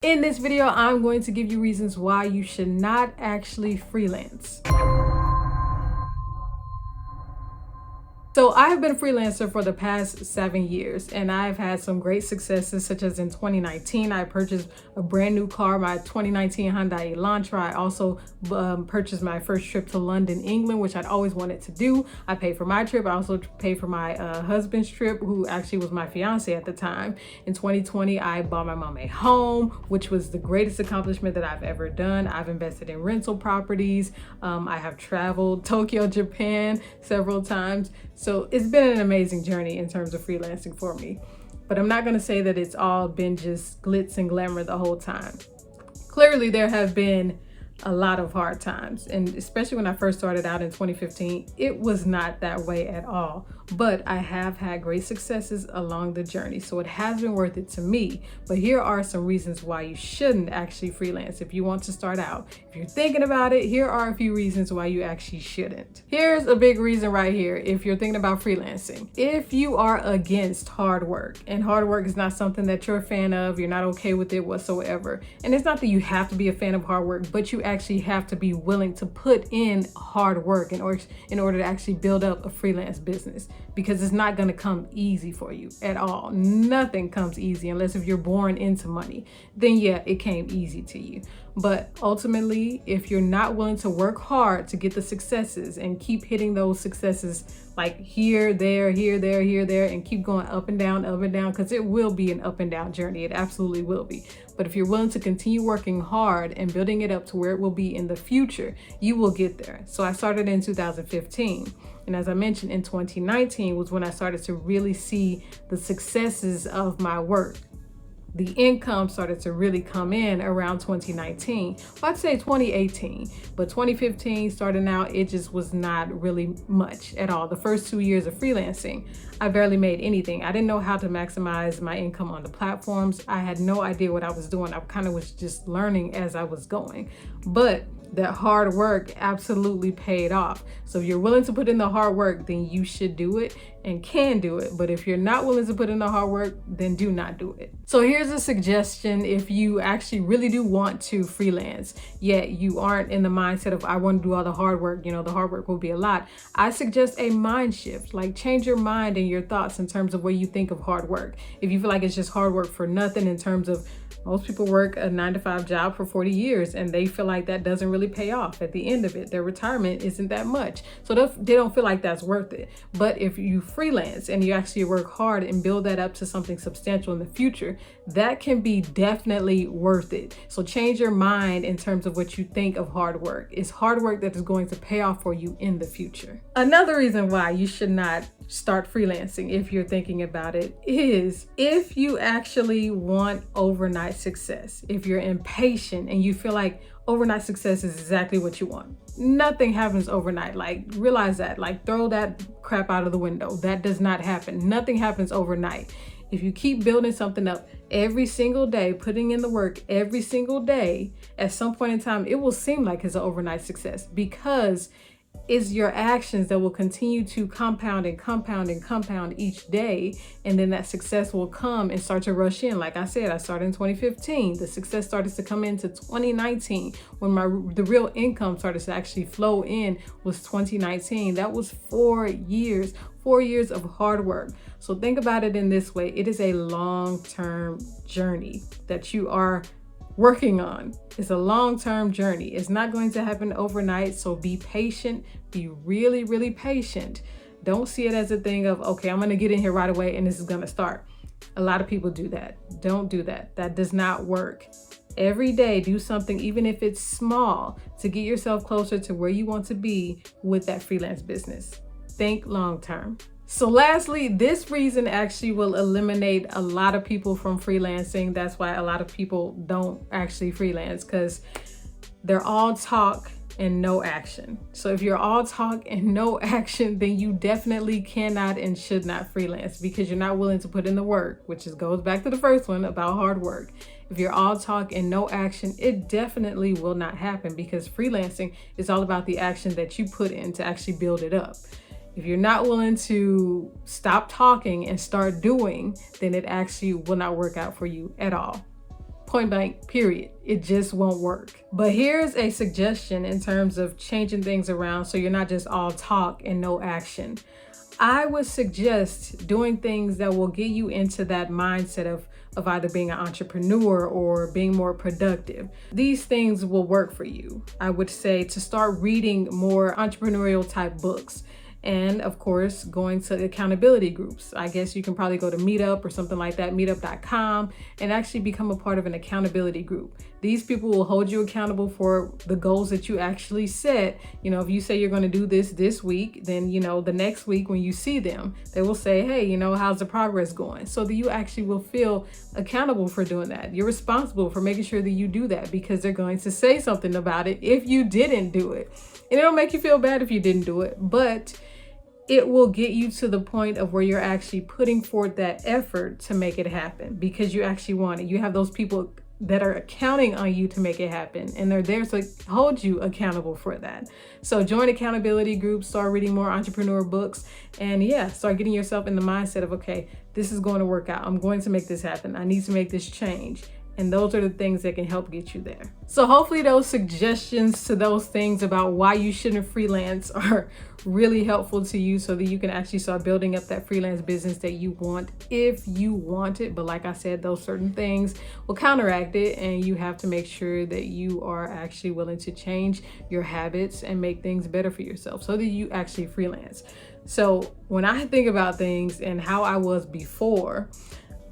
In this video, I'm going to give you reasons why you should not actually freelance. So I have been a freelancer for the past 7 years, and I've had some great successes, such as in 2019, I purchased a brand new car, my 2019 Hyundai Elantra. I also purchased my first trip to London, England, which I'd always wanted to do. I paid for my trip. I also paid for my husband's trip, who actually was my fiance at the time. In 2020, I bought my mom a home, which was the greatest accomplishment that I've ever done. I've invested in rental properties. I have traveled Tokyo, Japan several times. So it's been an amazing journey in terms of freelancing for me. But I'm not going to say that it's all been just glitz and glamour the whole time. Clearly, there have been a lot of hard times, and especially when I first started out in 2015, it was not that way at all. But I have had great successes along the journey, so it has been worth it to me. But here are some reasons why you shouldn't actually freelance if you want to start out. If you're thinking about it, here are a few reasons why you actually shouldn't. Here's a big reason right here if you're thinking about freelancing. If you are against hard work, and hard work is not something that you're a fan of, you're not okay with it whatsoever. And it's not that you have to be a fan of hard work, but you actually have to be willing to put in hard work in order to actually build up a freelance business, because it's not going to come easy for you at all. Nothing comes easy unless if you're born into money, then yeah, it came easy to you. But ultimately, if you're not willing to work hard to get the successes and keep hitting those successes like here, there, and keep going up and down, because it will be an up and down journey. It absolutely will be. But if you're willing to continue working hard and building it up to where it will be in the future, you will get there. So I started in 2015. And as I mentioned, in 2019 was when I started to really see the successes of my work. The income started to really come in around 2019. Well, I'd say 2018, but 2015 starting out, it just was not really much at all. The first 2 years of freelancing, I barely made anything. I didn't know how to maximize my income on the platforms. I had no idea what I was doing. I kind of was just learning as I was going. But that hard work absolutely paid off. So if you're willing to put in the hard work, then you should do it and can do it. But if you're not willing to put in the hard work, then do not do it. So here's a suggestion if you actually really do want to freelance, yet you aren't in the mindset of I want to do all the hard work, the hard work will be a lot. I suggest a mind shift, like change your mind and your thoughts in terms of what you think of hard work. If you feel like it's just hard work for nothing, in terms of most people work a 9-to-5 job for 40 years and they feel like that doesn't really pay off at the end of it. Their retirement isn't that much. So they don't feel like that's worth it. But if you freelance and you actually work hard and build that up to something substantial in the future, that can be definitely worth it. So change your mind in terms of what you think of hard work. It's hard work that is going to pay off for you in the future. Another reason why you should not start freelancing, if you're thinking about it, is if you actually want overnight success. If you're impatient and you feel like overnight success is exactly what you want. Nothing happens overnight. Like, realize that. Like, throw that crap out of the window. That does not happen. Nothing happens overnight. If you keep building something up every single day, putting in the work every single day, at some point in time, it will seem like it's an overnight success, because it's your actions that will continue to compound each day. And then that success will come and start to rush in. Like I said, I started in 2015. The success started to come into 2019. When the real income started to actually flow in was 2019. That was 4 years. 4 years of hard work. So think about it in this way. It is a long-term journey that you are working on. It's a long-term journey. It's not going to happen overnight. So be patient. Be really, really patient. Don't see it as a thing of, okay, I'm going to get in here right away and this is going to start. A lot of people do that. Don't do that. That does not work. Every day, do something, even if it's small, to get yourself closer to where you want to be with that freelance business. Think long-term. So lastly, this reason actually will eliminate a lot of people from freelancing. That's why a lot of people don't actually freelance, because they're all talk and no action. So if you're all talk and no action, then you definitely cannot and should not freelance, because you're not willing to put in the work, which goes back to the first one about hard work. If you're all talk and no action, it definitely will not happen, because freelancing is all about the action that you put in to actually build it up. If you're not willing to stop talking and start doing, then it actually will not work out for you at all. point blank, period. It just won't work. But here's a suggestion in terms of changing things around so you're not just all talk and no action. I would suggest doing things that will get you into that mindset of either being an entrepreneur or being more productive. These things will work for you. I would say to start reading more entrepreneurial type books. And of course, going to accountability groups. I guess you can probably go to Meetup or something like that, meetup.com, and actually become a part of an accountability group. These people will hold you accountable for the goals that you actually set. You know, if you say you're going to do this week, then, you know, the next week when you see them, they will say, hey, you know, how's the progress going? So that you actually will feel accountable for doing that. You're responsible for making sure that you do that because they're going to say something about it if you didn't do it. And it'll make you feel bad if you didn't do it, but it will get you to the point of where you're actually putting forth that effort to make it happen because you actually want it. You have those people that are counting on you to make it happen, and they're there to hold you accountable for that. So join accountability groups, start reading more entrepreneur books, and start getting yourself in the mindset of, okay, this is going to work out. I'm going to make this happen. I need to make this change. And those are the things that can help get you there. So hopefully those suggestions to those things about why you shouldn't freelance are really helpful to you so that you can actually start building up that freelance business that you want if you want it. But like I said, those certain things will counteract it, and you have to make sure that you are actually willing to change your habits and make things better for yourself so that you actually freelance. So when I think about things and how I was before,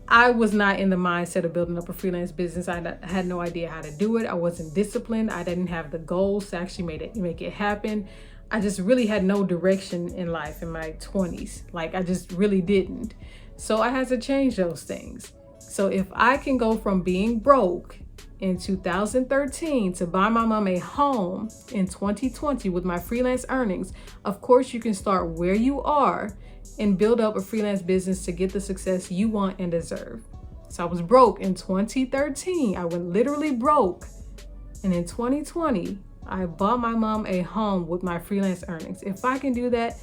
I was not in the mindset of building up a freelance business. I had no idea how to do it. I wasn't disciplined. I didn't have the goals to actually make it happen. I just really had no direction in life in my 20s. Like, I just really didn't. So I had to change those things. So if I can go from being broke in 2013 to buy my mom a home in 2020 with my freelance earnings, of course you can start where you are and build up a freelance business to get the success you want and deserve. So I was broke in 2013. I went literally broke. And in 2020, I bought my mom a home with my freelance earnings. If I can do that,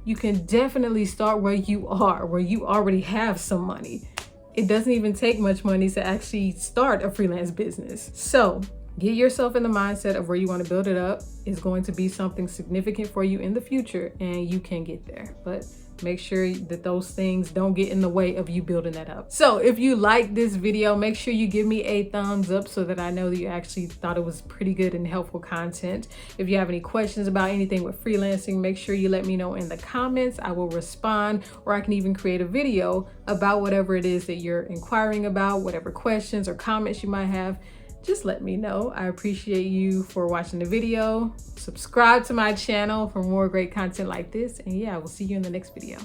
you can definitely start where you are, where you already have some money. It doesn't even take much money to actually start a freelance business. So get yourself in the mindset of where you want to build it up. It's going to be something significant for you in the future, and you can get there. But make sure that those things don't get in the way of you building that up. So if you like this video, make sure you give me a thumbs up so that I know that you actually thought it was pretty good and helpful content. If you have any questions about anything with freelancing, make sure you let me know in the comments. I will respond, or I can even create a video about whatever it is that you're inquiring about, whatever questions or comments you might have. Just let me know. I appreciate you for watching the video. Subscribe to my channel for more great content like this. And I will see you in the next video.